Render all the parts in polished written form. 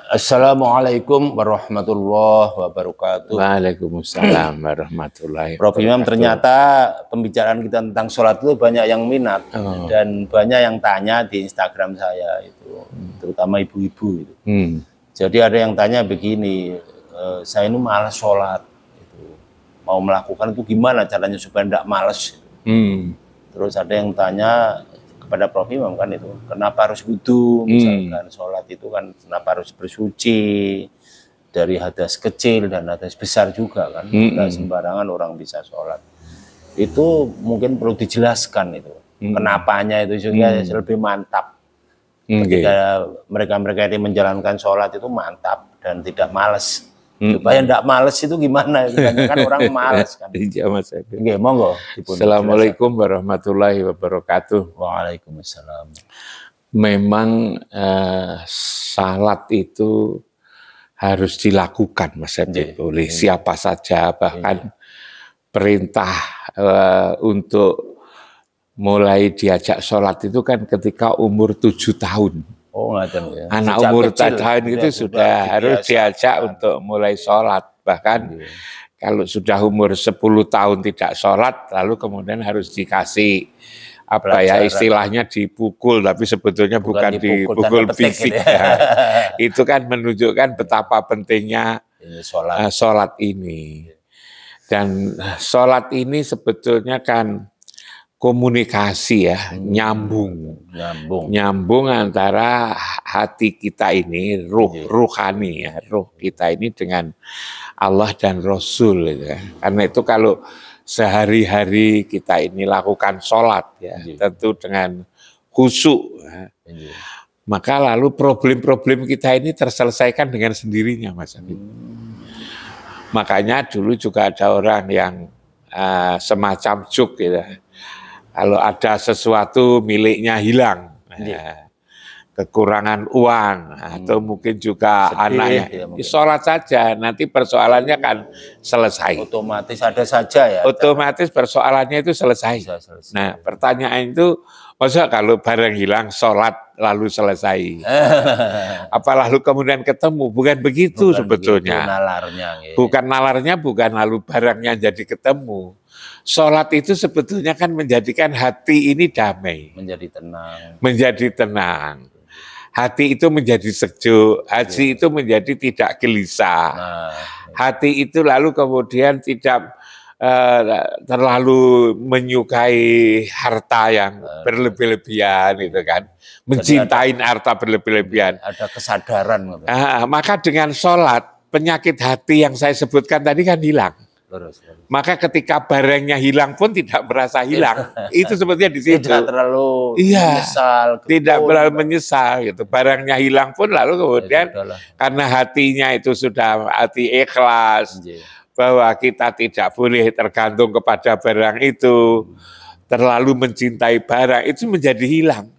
Assalamualaikum warahmatullahi wabarakatuh. Waalaikumsalam warahmatullahi Prof. Imam, wabarakatuh. ternyata pembicaraan kita tentang sholat itu banyak yang minat dan banyak yang tanya di Instagram saya itu, terutama ibu-ibu itu. Jadi ada yang tanya begini, saya ini malas sholat, itu. Mau melakukan itu gimana caranya supaya tidak malas? Terus ada yang tanya kepada Prof. Imam kan itu, kenapa harus wudu, misalkan sholat itu kan kenapa harus bersuci dari hadas kecil dan hadas besar juga kan, tidak sembarangan orang bisa sholat. Itu mungkin perlu dijelaskan itu, kenapanya itu juga lebih mantap. Ketika mereka-mereka ini menjalankan sholat itu mantap dan tidak malas. Supaya tidak males itu gimana? Kan orang males kan. Iya, Mas Edi. Oke, monggo. Assalamualaikum warahmatullahi wabarakatuh. Waalaikumsalam. Memang salat itu harus dilakukan, Mas Edi, oleh siapa saja, bahkan perintah untuk mulai diajak sholat itu kan ketika umur 7 tahun. Oh, ya. Anak sejak umur kecil, 4 tahun itu sudah harus diajak untuk mulai sholat. Bahkan kalau sudah umur 10 tahun tidak sholat, lalu kemudian harus dikasih apa ya istilahnya dipukul, tapi sebetulnya bukan dipukul fisik. Gitu ya. Itu kan menunjukkan betapa pentingnya sholat ini. Dan sholat ini sebetulnya kan komunikasi ya, nyambung antara hati kita ini, ruhani ya, ruh kita ini dengan Allah dan Rasul ya. Karena itu kalau sehari-hari kita ini lakukan sholat ya, tentu dengan khusyuk ya. Maka lalu problem-problem kita ini terselesaikan dengan sendirinya, Mas Habib. Makanya dulu juga ada orang yang semacam juk gitu. Kalau ada sesuatu miliknya hilang, kekurangan uang, atau mungkin juga anaknya, sholat saja, nanti persoalannya kan selesai. Otomatis ada saja ya. Otomatis persoalannya itu selesai. Nah, pertanyaan itu, masa kalau barang hilang, sholat lalu selesai. Apa lalu kemudian ketemu? Bukan begitu sebetulnya. Bukan nalarnya, bukan lalu barangnya jadi ketemu. Sholat itu sebetulnya kan menjadikan hati ini damai. Menjadi tenang. Hati itu menjadi sejuk. Hati itu menjadi tidak gelisah. Hati itu lalu kemudian tidak terlalu menyukai harta yang berlebih-lebihan itu kan. Mencintai harta berlebih-lebihan. Ada kesadaran. Maka dengan sholat, penyakit hati yang saya sebutkan tadi kan hilang. Maka ketika barangnya hilang pun tidak merasa hilang. Itu sebetulnya di situ. Tidak terlalu menyesal. Tidak terlalu menyesal gitu. Barangnya hilang pun lalu kemudian karena hatinya itu sudah hati ikhlas. Bahwa kita tidak boleh tergantung kepada barang itu. Terlalu mencintai barang itu menjadi hilang.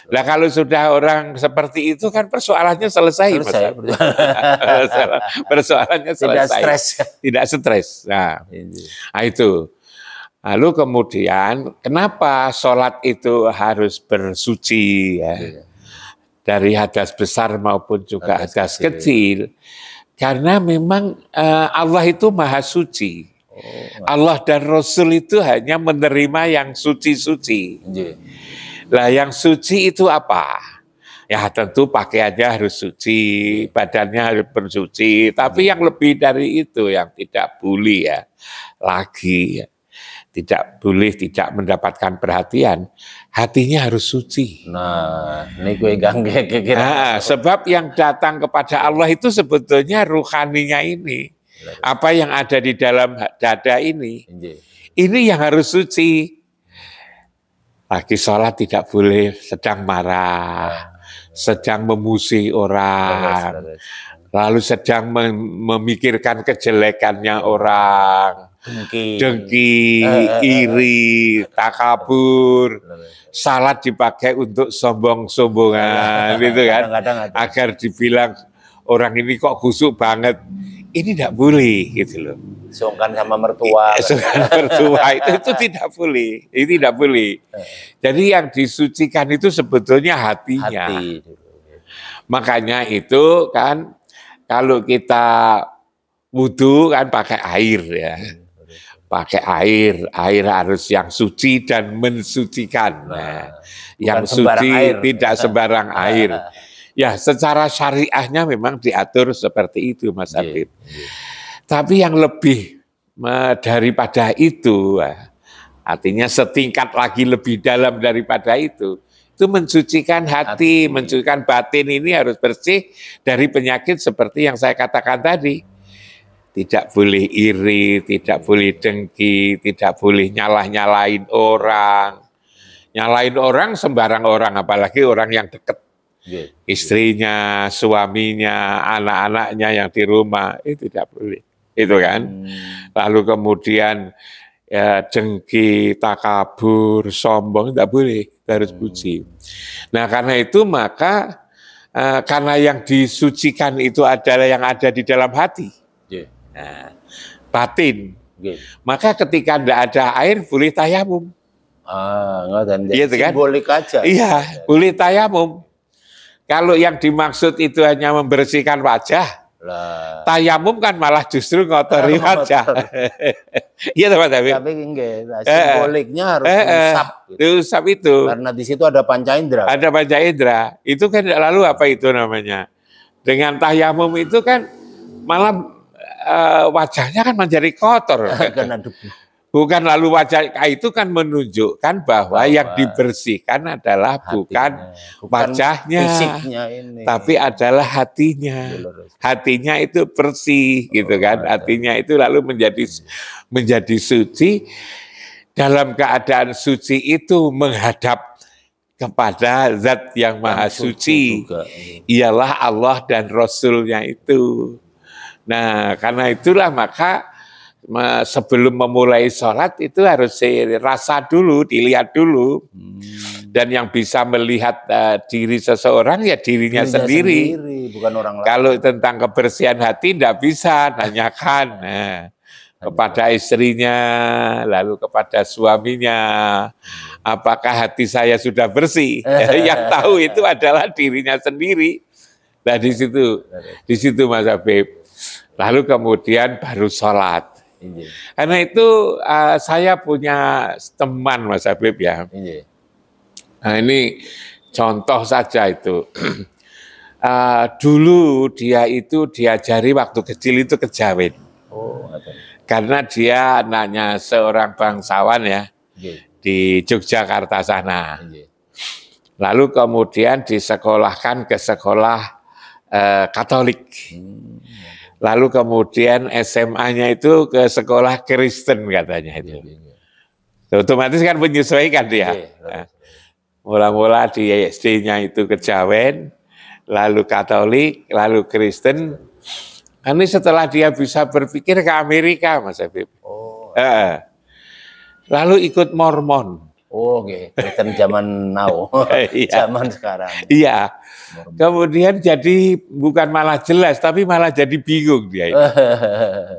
Nah kalau sudah orang seperti itu kan persoalannya selesai. Persoalannya selesai. Tidak stres. Nah itu. Lalu kemudian kenapa sholat itu harus bersuci ya? Dari hadas besar maupun juga hadas kecil. Karena memang Allah itu maha suci. Allah dan Rasul itu hanya menerima yang suci-suci. Lah yang suci itu apa? Ya tentu pakaiannya harus suci, badannya harus bersuci. Tapi yang lebih dari itu yang tidak boleh ya lagi, ya. Tidak boleh tidak mendapatkan perhatian, hatinya harus suci. Nah, ini gue sebab yang datang kepada Allah itu sebetulnya ruhaninya ini. Apa yang ada di dalam dada ini yang harus suci. Lagi sholat tidak boleh sedang marah, sedang memuji orang, lalu sedang memikirkan kejelekannya orang, dengki, iri, takabur. Salat dipakai untuk sombong-sombongan, gitu kan? Agar dibilang orang ini kok khusyuk banget. Ini tidak boleh, gitu loh. Sungkan sama mertua. Sungkan mertua itu tidak boleh. Ini tidak boleh. Jadi yang disucikan itu sebetulnya hatinya. makanya itu kan kalau kita wudu kan pakai air ya. Pakai air harus yang suci dan mensucikan. Nah, yang suci air. Tidak sembarang air. Ya, secara syariahnya memang diatur seperti itu, Mas Habib. Tapi yang lebih daripada itu, artinya setingkat lagi lebih dalam daripada itu mensucikan hati, mensucikan batin ini harus bersih dari penyakit seperti yang saya katakan tadi. Tidak boleh iri, tidak boleh dengki, tidak boleh nyalah-nyalain orang. Nyalain orang sembarang orang, apalagi orang yang dekat. Istrinya, suaminya, anak-anaknya yang di rumah, itu tidak boleh. Itu kan. Lalu kemudian ya, dengki, takabur, sombong, tidak boleh. Harus puji. Nah karena itu maka, karena yang disucikan itu adalah yang ada di dalam hati. Nah, batin. Maka ketika tidak ada air boleh tayamum. Gitu kan? Simbolik aja. Iya, boleh tayamum. Kalau yang dimaksud itu hanya membersihkan wajah, tayamum kan malah justru ngotori wajah. Iya teman Habib. Tapi simboliknya harus diusap. Diusap itu. Karena di situ ada panca indera. Ada panca indera. Itu kan lalu apa itu namanya? Dengan tayamum itu kan malah wajahnya kan menjadi kotor. Bukan lalu wajah itu kan menunjukkan bahwa yang dibersihkan adalah bukan wajahnya, tapi adalah hatinya. Hatinya itu bersih, gitu kan? Hatinya itu lalu menjadi suci. Dalam keadaan suci itu menghadap kepada Zat yang Maha Suci, ialah Allah dan Rasul-Nya itu. Nah, karena itulah maka sebelum memulai sholat itu harus dirasa dulu, dilihat dulu. Dan yang bisa melihat diri seseorang ya dirinya sendiri. Bukan orang lain. Kalau tentang kebersihan hati tidak bisa, tanyakan kepada istrinya, lalu kepada suaminya. Apakah hati saya sudah bersih? Yang tahu itu adalah dirinya sendiri. Nah di situ Mas Habib. Lalu kemudian baru sholat. Karena itu saya punya teman Mas Habib ya. Nah ini contoh saja itu. Dulu dia itu diajari waktu kecil itu kejawen. Karena dia anaknya seorang bangsawan ya. Di Yogyakarta sana. Lalu kemudian disekolahkan ke sekolah Katolik. Lalu kemudian SMA-nya itu ke sekolah Kristen katanya itu. Otomatis kan menyesuaikan dia. Mula-mula di SD-nya itu kejawen, lalu Katolik, lalu Kristen. Ini setelah dia bisa berpikir ke Amerika, Mas Habib. Lalu ikut Mormon. Kristen zaman now, zaman sekarang. Iya. Kemudian jadi bukan malah jelas, tapi malah jadi bingung dia ini.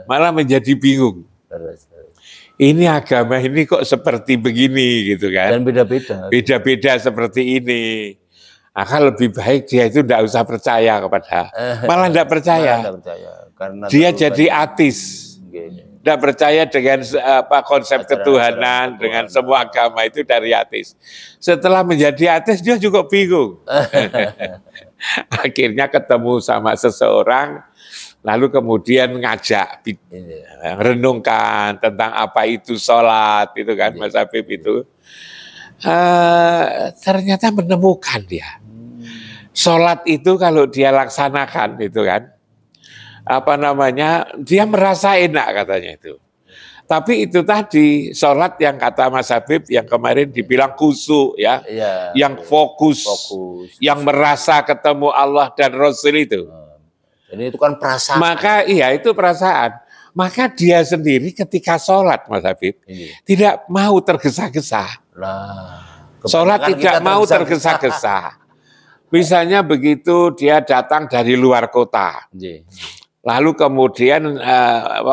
Malah menjadi bingung. Ini agama ini kok seperti begini gitu kan. Dan beda-beda. Beda-beda seperti ini. Akan lebih baik dia itu tidak usah percaya kepada. Malah tidak percaya. Karena dia jadi ateis. Tidak percaya dengan konsep ketuhanan, dengan semua agama itu dari ateis. Setelah menjadi ateis dia juga bingung. Akhirnya ketemu sama seseorang, lalu kemudian ngajak renungkan tentang apa itu sholat, itu kan Mas Habib itu. Ternyata menemukan dia. Sholat itu kalau dia laksanakan itu kan, dia merasa enak katanya itu. Tapi itu tadi sholat yang kata Mas Habib yang kemarin dibilang khusyuk ya, yang fokus, yang merasa ketemu Allah dan Rasul itu. Jadi itu kan perasaan. Maka itu perasaan. Maka dia sendiri ketika sholat Mas Habib tidak mau tergesa-gesa. Sholat tidak mau tergesa-gesa. Misalnya begitu dia datang dari luar kota. Lalu kemudian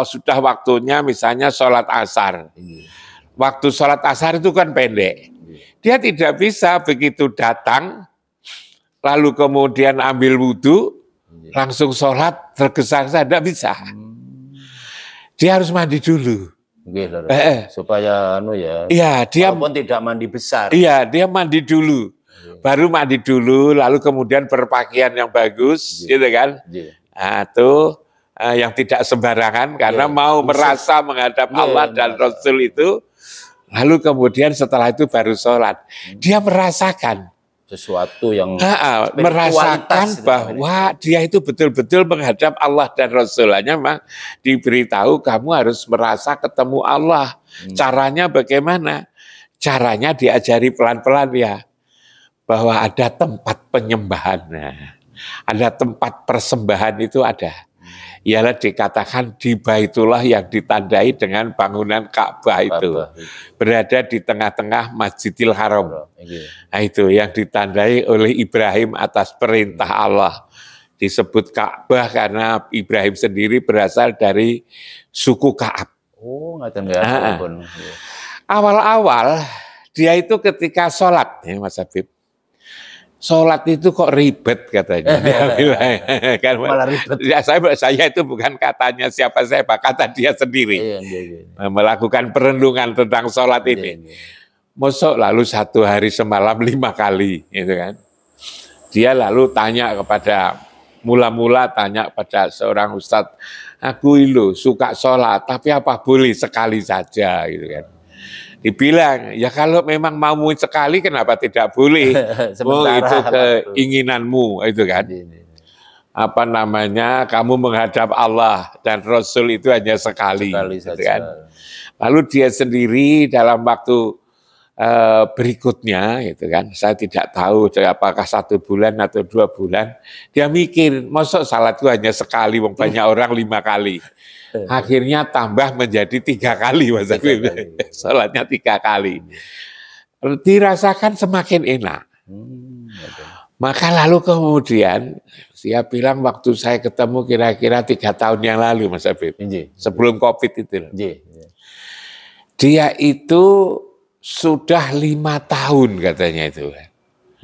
sudah waktunya misalnya sholat asar. Waktu sholat asar itu kan pendek. Dia tidak bisa begitu datang, lalu kemudian ambil wudhu, langsung sholat, tergesa-gesa, tidak bisa. Dia harus mandi dulu. Supaya iya, dia walaupun tidak mandi besar. Iya, dia mandi dulu. Baru mandi dulu, lalu kemudian berpakaian yang bagus, gitu kan. Nah, itu yang tidak sembarangan, karena mau merasa menghadap Allah dan Rasul itu, lalu kemudian setelah itu baru sholat. Dia merasakan sesuatu yang merasakan bahwa dia itu betul-betul menghadap Allah dan Rasul. Hanya memang diberitahu kamu harus merasa ketemu Allah. Caranya bagaimana? Caranya diajari pelan-pelan ya, bahwa ada tempat penyembahan, ada tempat persembahan itu ada. Ialah dikatakan di Baitullah yang ditandai dengan bangunan Ka'bah itu. Berada di tengah-tengah Masjidil Haram. Nah, itu yang ditandai oleh Ibrahim atas perintah Allah. Disebut Ka'bah karena Ibrahim sendiri berasal dari suku Ka'ab. Oh, awal-awal dia itu ketika sholat, ya Mas Habib. Sholat itu kok ribet katanya. Dia bilang, kan, malah ribet. Ya, saya itu bukan katanya siapa saya, kata dia sendiri. Melakukan perenungan tentang sholat ini. Mosok lalu 1 hari semalam 5 kali, gitu kan. Dia lalu tanya mula-mula tanya pada seorang ustadz, aku itu suka sholat, tapi apa boleh sekali saja, gitu kan. Dibilang, ya kalau memang mau sekali kenapa tidak boleh? Itu keinginanmu, itu kan. Apa namanya, kamu menghadap Allah dan Rasul itu hanya sekali gitu kan. Lalu dia sendiri dalam waktu berikutnya, gitu kan, saya tidak tahu apakah 1 bulan atau 2 bulan, dia mikir, masuk salatku hanya sekali, banyak orang 5 kali. Akhirnya tambah menjadi 3 kali, Mas Habib. Salatnya 3 kali. Dirasakan semakin enak. Maka lalu kemudian, dia bilang waktu saya ketemu kira-kira 3 tahun yang lalu, Mas Habib. Sebelum COVID itu. Dia itu sudah 5 tahun katanya itu.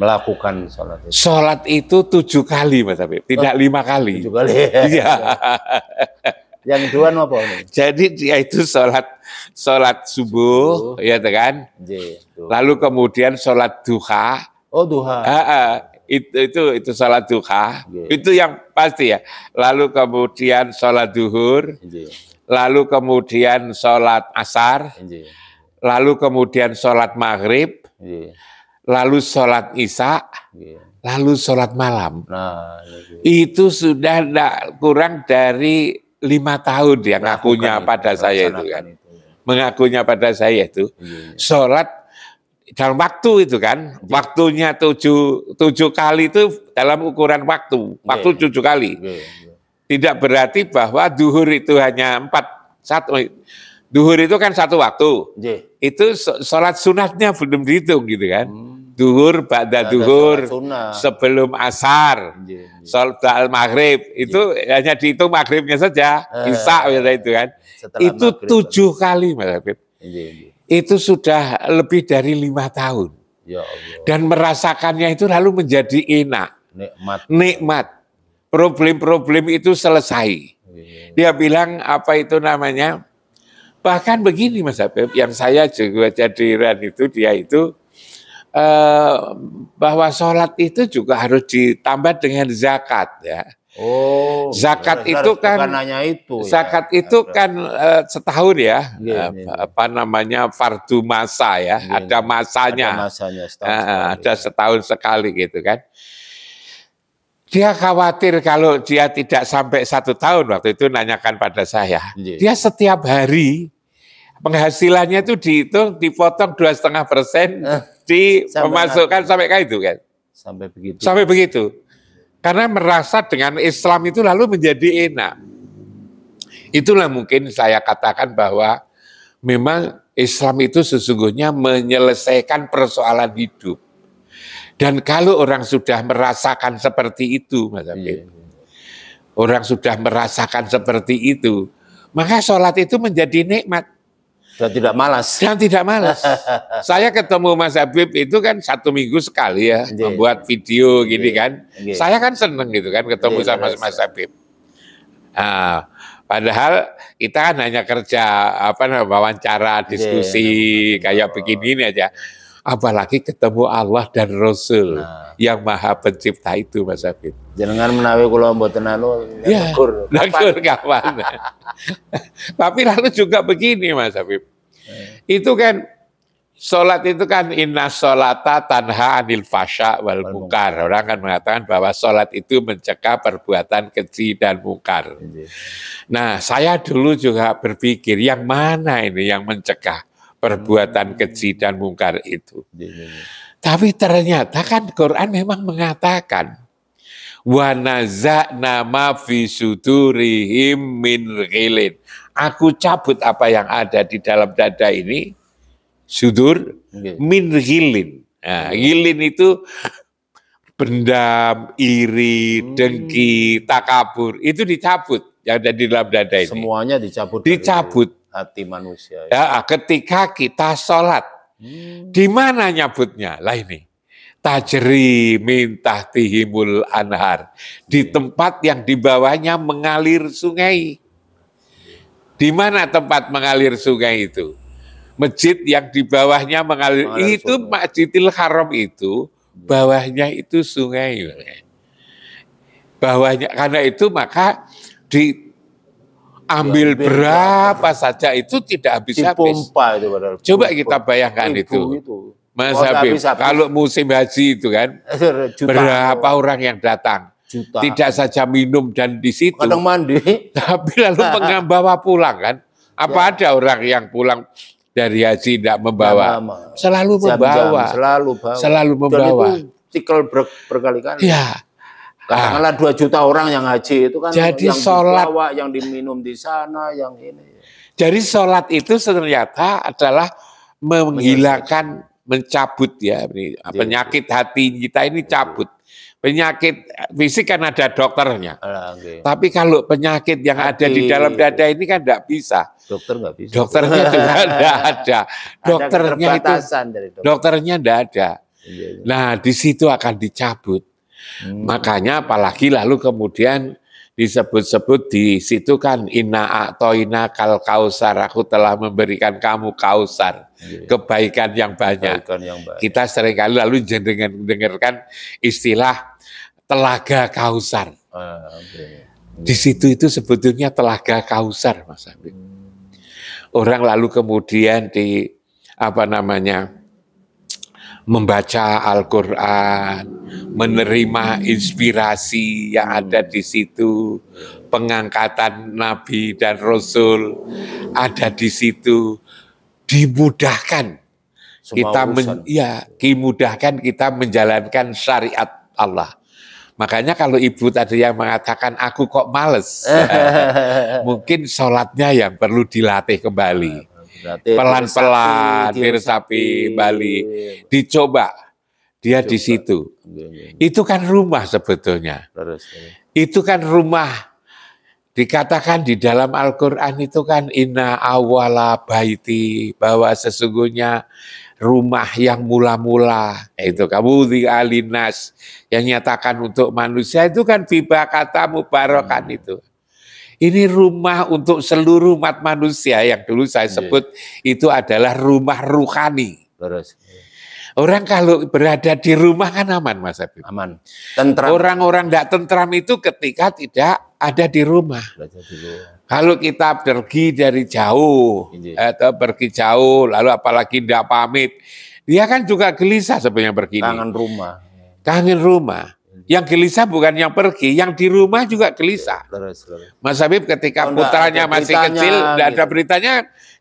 Melakukan sholat itu. Sholat itu 7 kali, Mas Habib. Tidak 5 kali. 7 kali. Iya. Yang dua apa? Jadi dia itu sholat subuh, ya kan? Lalu kemudian sholat duha. Oh, duha. Itu sholat duha. Itu yang pasti ya. Lalu kemudian sholat duhur. Lalu kemudian sholat asar. Lalu kemudian sholat maghrib. Lalu sholat isya. Lalu sholat malam. Itu sudah tidak kurang dari 5 tahun dia ngakunya pada saya itu kan. Mengakunya pada saya itu. Sholat dalam waktu itu kan. Waktunya 7 kali itu dalam ukuran waktu. Waktu 7 kali. Tidak berarti bahwa duhur itu hanya 1. Duhur itu kan 1 waktu. Itu sholat sunatnya belum dihitung gitu kan. Duhur, ba'da duhur, sebelum asar, sholat maghrib, itu hanya dihitung maghribnya saja, isya itu kan. Itu 7 kali, Mas Habib. Itu sudah lebih dari 5 tahun. Dan merasakannya itu lalu menjadi enak, nikmat. Problem-problem itu selesai. Dia bilang apa itu namanya, bahkan begini Mas Habib, yang saya juga jadi heran itu, dia itu, bahwa sholat itu juga harus ditambah dengan zakat ya. Oh, zakat itu kan zakat itu kan setahun ya, apa namanya fardu masa ya, ada masanya, ada setahun sekali gitu kan. Dia khawatir kalau dia tidak sampai 1 tahun, waktu itu nanyakan pada saya, dia setiap hari penghasilannya itu dihitung, dipotong 2,5%, dimasukkan sampai kayak itu kan. Sampai begitu. Karena merasa dengan Islam itu lalu menjadi enak. Itulah mungkin saya katakan bahwa memang Islam itu sesungguhnya menyelesaikan persoalan hidup. Dan kalau orang sudah merasakan seperti itu, Mas Habib, orang sudah merasakan seperti itu, maka sholat itu menjadi nikmat. Dan tidak malas. Dan tidak malas. Saya ketemu Mas Habib itu kan 1 minggu sekali ya, membuat video gini kan. Saya kan seneng gitu kan ketemu sama Mas Habib. Nah, padahal kita kan hanya kerja wawancara, diskusi kayak begini aja. Apalagi ketemu Allah dan Rasul yang Maha Pencipta itu, Mas Habib. Jangan menawi kula mboten anu negur kapan. Tapi lalu juga begini, Mas Habib. Itu kan sholat itu kan inna sholata tanha anil fasya wal munkar. Orang kan mengatakan bahwa sholat itu mencegah perbuatan keji dan mungkar. Nah, saya dulu juga berpikir yang mana ini yang mencegah perbuatan keji dan mungkar itu. Tapi ternyata kan Quran memang mengatakan wa naza'na ma fi sudurihim min ghilin. Aku cabut apa yang ada di dalam dada ini, sudur min ghilin. Nah, ghilin itu pendam, iri, dengki, takabur, itu dicabut yang ada di dalam dada ini. Semuanya dicabut. Dicabut. Hati manusia. Ya, ketika kita sholat, di mana nyabutnya? Lah ini, tajri min tahtihimul anhar, di tempat yang di bawahnya mengalir sungai. Di mana tempat mengalir sungai itu? Masjid yang di bawahnya mengalir itu sungai. Masjidil Haram itu, bawahnya itu sungai. Bawahnya, karena itu maka ambil berapa saja itu tidak habis-habis. Coba kita bayangkan itu. Mas Habib, kalau musim haji itu kan, berapa orang yang datang. Tidak saja minum dan di situ. Kadang mandi. Tapi lalu membawa pulang kan. Apa ada orang yang pulang dari haji tidak membawa? Selalu membawa. Selalu membawa. Dan itu cikal berkali-kali. Ya. Katakanlah 2 juta orang yang haji itu kan jadi yang sholat, dibawa, yang diminum di sana, yang ini. Jadi sholat itu ternyata adalah menghilangkan, mencabut ya penyakit hati kita ini cabut. Penyakit fisik kan ada dokternya. Tapi kalau penyakit yang ada di dalam dada ini kan tidak bisa. Dokter nggak bisa. Dokternya juga tidak ada. Dokternya itu dokternya tidak ada. Nah di situ akan dicabut. Makanya apalagi lalu kemudian disebut-sebut di situ kan inna a'toina kal kausar, aku telah memberikan kamu kausar, kebaikan yang banyak. Kita seringkali lalu dengarkan istilah telaga kausar. Di situ itu sebetulnya telaga kausar, Mas Habib. Orang lalu kemudian membaca Al-Quran, menerima inspirasi yang ada di situ, pengangkatan Nabi dan Rasul ada di situ, dimudahkan kita menjalankan syariat Allah. Makanya kalau ibu tadi yang mengatakan aku kok males, mungkin sholatnya yang perlu dilatih kembali. Pelan-pelan, diresapi, Bali, dicoba dia di situ. Itu kan rumah sebetulnya. Itu kan rumah. Dikatakan di dalam Al-Quran itu kan inna awala baiti, bahwa sesungguhnya rumah yang mula-mula, itu kabudhi alinas, yang nyatakan untuk manusia itu kan fiba kata mubarakan itu. Ini rumah untuk seluruh umat manusia yang dulu saya sebut itu adalah rumah ruhani. Orang kalau berada di rumah kan aman, Mas Habib. Aman. Tentram. Orang-orang tidak tentram itu ketika tidak ada di rumah. Kalau kita pergi dari jauh atau pergi jauh, lalu apalagi tidak pamit, dia kan juga gelisah sebenarnya begini. Kangen rumah. Kangen rumah. Yang gelisah bukan yang pergi, yang di rumah juga gelisah. Mas Habib ketika putranya masih kecil, tidak ada beritanya,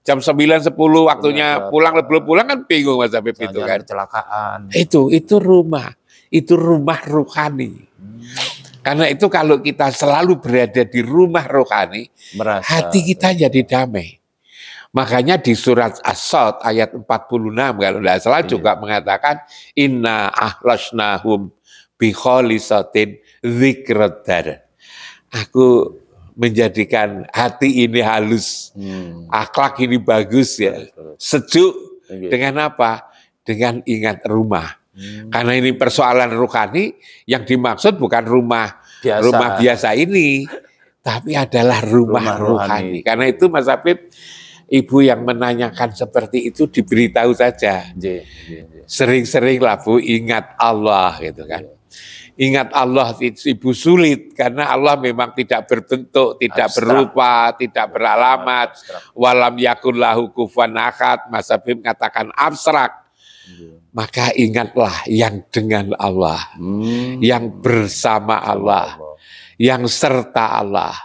jam 9-10 waktunya pulang, belum pulang kan bingung Mas Habib itu kan. Kecelakaan. Itu rumah rohani. Karena itu kalau kita selalu berada di rumah rohani, hati kita jadi damai. Makanya di surat As-Sad ayat 46 kalau tidak salah juga mengatakan inna ahlasnahum bi khalisatin dzikrad dar. Aku menjadikan hati ini halus, akhlak ini bagus ya, sejuk. Dengan apa? Dengan ingat rumah. Karena ini persoalan rohani, yang dimaksud bukan rumah biasa ini, tapi adalah rumah rohani. Karena itu Mas Habib, ibu yang menanyakan seperti itu diberitahu saja. Sering-seringlah Bu ingat Allah gitu kan. Ingat Allah, ibu sulit karena Allah memang tidak berbentuk, tidak berupa, tidak beralamat. Walam yakun lahu kufuwan ahad. Mas Habib katakan abstrak. Maka ingatlah yang dengan Allah, yang bersama Allah, yang serta Allah,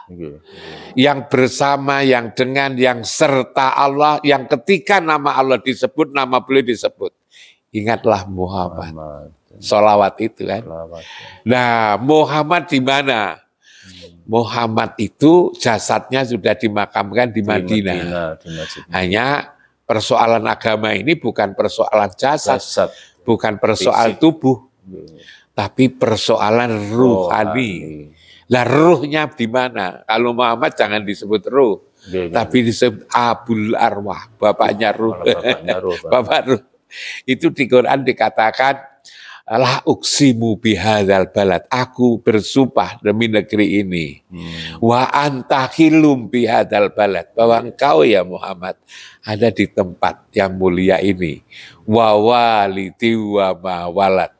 yang bersama, yang dengan, yang serta Allah, yang ketika nama Allah disebut, nama beliau disebut. Ingatlah Muhammad. Sholawat itu kan. Nah, Muhammad di mana? Muhammad itu jasadnya sudah dimakamkan di Madinah. Hanya persoalan agama ini bukan persoalan jasad. Bukan persoalan tubuh, tapi persoalan ruhani. Lah ruhnya di mana? Kalau Muhammad jangan disebut ruh, tapi disebut Abul Arwah, bapaknya ruh. Bapak ruh. Itu di Quran dikatakan la uksimu bihadzal balad, aku bersumpah demi negeri ini. Wa anta hilum bihadzal balad, bahwa engkau ya Muhammad ada di tempat yang mulia ini. Wa walidi wa ma walad,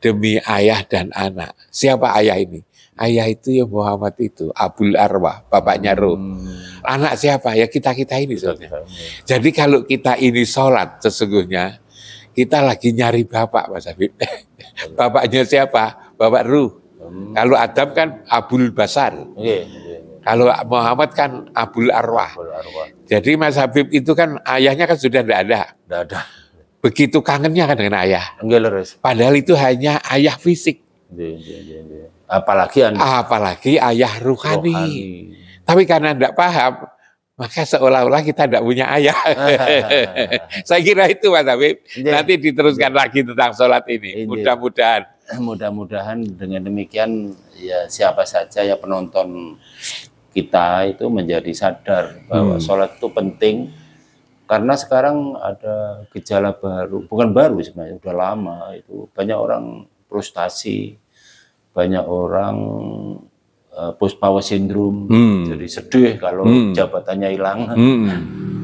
demi ayah dan anak. Siapa ayah ini? Ayah itu ya Muhammad itu, Abul Arwah, bapaknya ruh. Anak siapa? Ya kita-kita ini soalnya. Jadi kalau kita ini sholat sesungguhnya kita lagi nyari bapak, Mas Habib. Bapaknya siapa? Bapak ruh. Kalau Adam kan Abul Basar. Kalau Muhammad kan Abul Arwah. Jadi Mas Habib itu kan ayahnya kan sudah tidak ada. Begitu kangennya kan dengan ayah. Padahal itu hanya ayah fisik. Apalagi ayah ruhani. Tapi karena tidak paham, maka seolah-olah kita tidak punya ayah. Saya kira itu Mas Habib. Nanti diteruskan lagi tentang sholat ini. Mudah-mudahan dengan demikian ya siapa saja ya penonton kita itu menjadi sadar bahwa sholat itu penting. Karena sekarang ada gejala baru, bukan baru sebenarnya, udah lama itu. Banyak orang frustasi, banyak orang post power syndrome, jadi sedih kalau jabatannya hilang.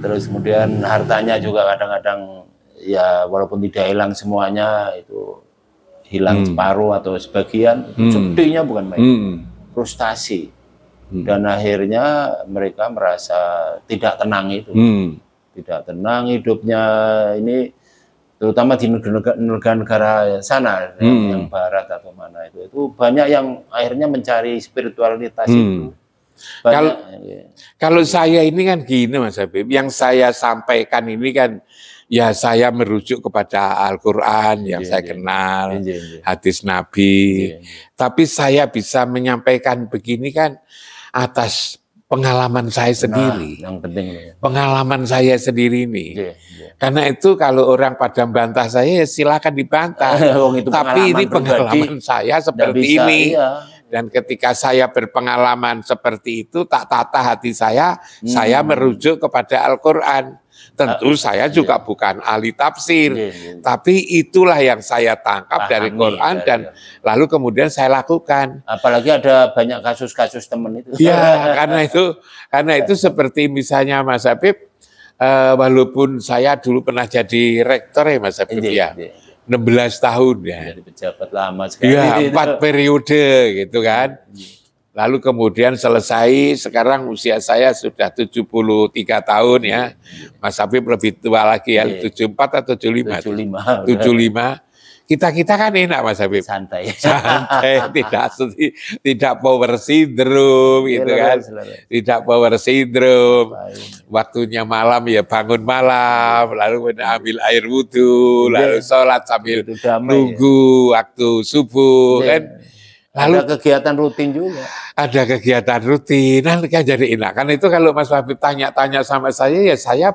Terus kemudian hartanya juga kadang-kadang ya walaupun tidak hilang semuanya, itu hilang separuh atau sebagian, sedihnya bukan main, frustasi. Dan akhirnya mereka merasa tidak tenang itu. Tidak tenang hidupnya ini, terutama di negara-negara sana yang barat atau mana itu banyak yang akhirnya mencari spiritualitas itu. Kalau saya ini kan gini Mas Habib, yang saya sampaikan ini kan ya saya merujuk kepada Al-Quran yang saya kenal, hadis Nabi. Tapi saya bisa menyampaikan begini kan atas pengalaman saya sendiri. Yang penting. Pengalaman saya sendiri ini. Karena itu kalau orang pada bantah saya ya silakan dibantah. Tapi ini pengalaman saya seperti ini. Dan ketika saya berpengalaman seperti itu, tak tata hati saya merujuk kepada Al-Quran. Tentu saya juga bukan ahli tafsir, tapi itulah yang saya tangkap dari Quran dan lalu kemudian saya lakukan. Apalagi ada banyak kasus-kasus teman itu. Ya, karena itu seperti misalnya Mas Habib, walaupun saya dulu pernah jadi rektor ya Mas Habib ya, 16 tahun ya. Jadi pejabat lama sekali. Ya, 4 periode gitu kan. Lalu kemudian selesai, sekarang usia saya sudah 73 tahun ya. Mas Habib lebih tua lagi ya, 74 atau 75? 75. Kita kan enak Mas Habib. Santai, tidak power syndrome gitu kan. Tidak power syndrome. Waktunya malam ya bangun malam, lalu ambil air wudhu, lalu sholat sambil nunggu waktu subuh kan. Lalu ada kegiatan rutin juga. Ada kegiatan rutin, nanti kan jadi enak. Karena itu kalau Mas Habib tanya-tanya sama saya, ya saya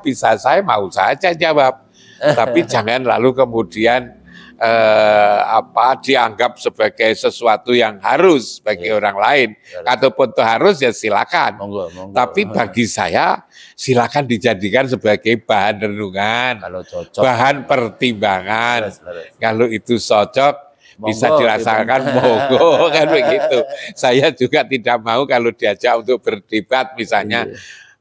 mau saja jawab. Tapi jangan lalu kemudian dianggap sebagai sesuatu yang harus bagi orang lain, ataupun itu harus ya silakan. Monggo. Tapi bagi saya silakan dijadikan sebagai bahan renungan, kalau cocok, bahan pertimbangan. Kalau itu cocok, bisa monggo, dirasakan, monggo kan begitu. Saya juga tidak mau kalau diajak untuk berdebat, misalnya.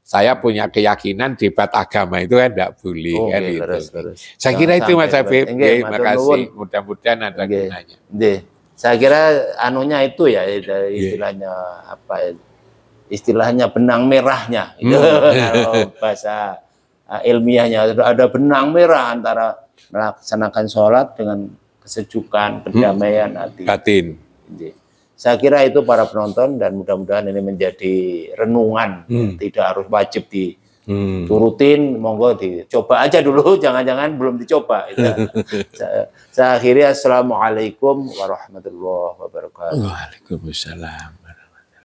Saya punya keyakinan debat agama itu kan tidak boleh kan gitu. Saya kira itu Mas Habib. Terima kasih. Mudah-mudahan ada gunanya. Saya kira anunya itu ya istilahnya apa? Istilahnya benang merahnya. Kalau bahasa ilmiahnya ada benang merah antara melaksanakan sholat dengan kesejukan, kedamaian hati. Batin. Saya kira itu para penonton, dan mudah-mudahan ini menjadi renungan, tidak harus wajib diturutin, monggo dicoba aja dulu, jangan-jangan belum dicoba. Saya akhiri, assalamualaikum warahmatullahi wabarakatuh. Waalaikumsalam.